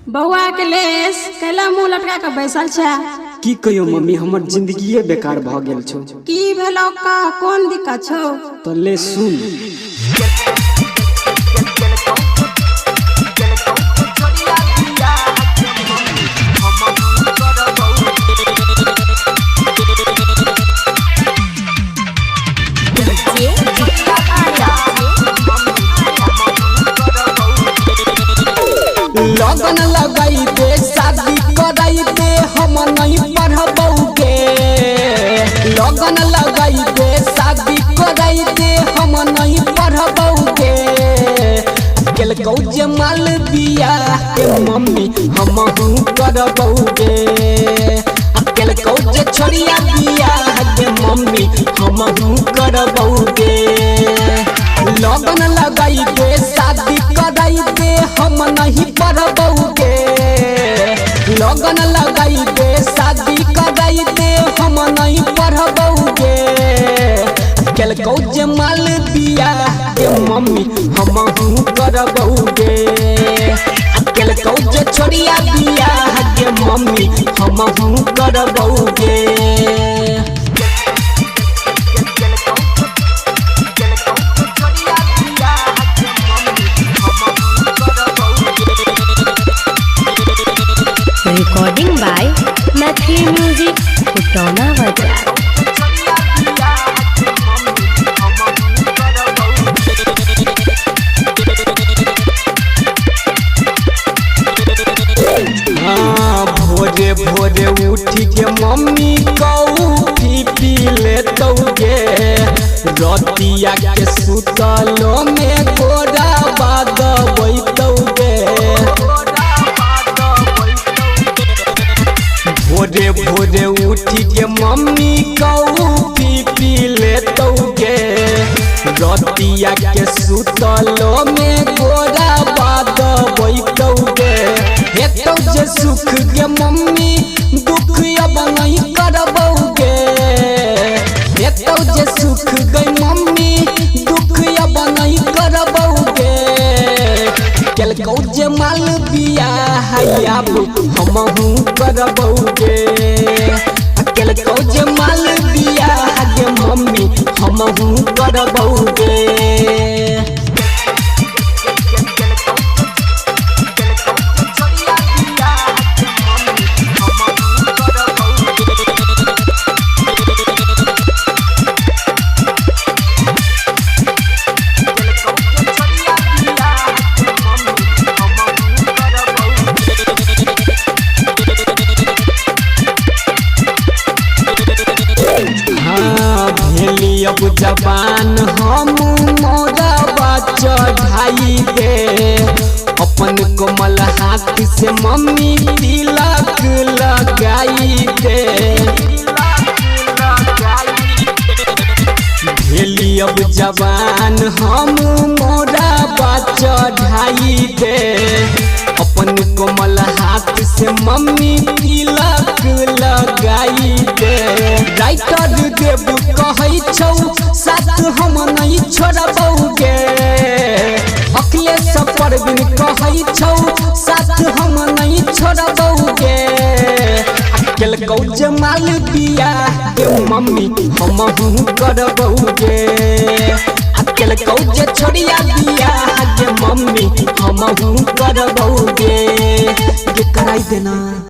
बउआ के लेस कैला मुंह लटका के बैसल छै। की कहियो मम्मी, हमर जिंदगी बेकार भ गेल छौ। की भेलो का, कोन दिक्कत छौ? तो ले सुन। लगन लगाई दे, शादी कराई दे, हम नहीं पढ़बौगे। लगन लगाई दे, शादी कराई दे, हम नहीं पढ़बौगे। केलकौ जे माल बिया के मम्मी हमहू करबौगे। केलकौ जे छोरिया बिया के मम्मी हमहू करबौगे। लगन लगाई दे, शादी कराई दे, हम नहीं पढ़बौगे। लगन लगाई दे, शादी कराई दे, हम नहीं पढ़बौगे। केलकौ जे माल बिया के मम्मी हमहू करबौगे। केलकौ जे छोरिया बिया के मम्मी हमहू करबौगे। रिकॉर्डिंग बाय मैथिली म्यूजिक कुटौना बाजार। भोरे भोरे उठी के मम्मी कॉफी पी लेतौगे। रतिया के सुतलो में गोरा दबैतौगे। भोरे भोरे उठी के मम्मी कॉफी पी लेतौगे। रतिया के सुतलो में गोरा दबैतौगे। हेतौ जे सुख के मम्मी दुख अब नहीं करबौगे। हेतौ जे सुख गई मम्मी दुख अब नहीं करबौगे। केलकौ जे माल बिया अब हमहू करबौगे। केलकौ जे माल बिया गे मम्मी हमहू करबौगे। अब जवान हम मोरबा चढ़ाई दे। अपन कोमल हाथ से मम्मी तिलक लगाई दे। भेली अब जवान हम मोरबा चढ़ाई दे। अपन कोमल हाथ से मम्मी तिलक लगाई दे। राइटर देव कहै छौ साथ हम नहीं छोड़बौगे। अखिलेश परवीन कहै छौ साथ हम नहीं छोड़बौगे। केलकौ जे माल बिया के मम्मी हमहू करबौगे। केलकौ जे छोरिया बिया के मम्मी हमहू करबौगे। के कराई देना।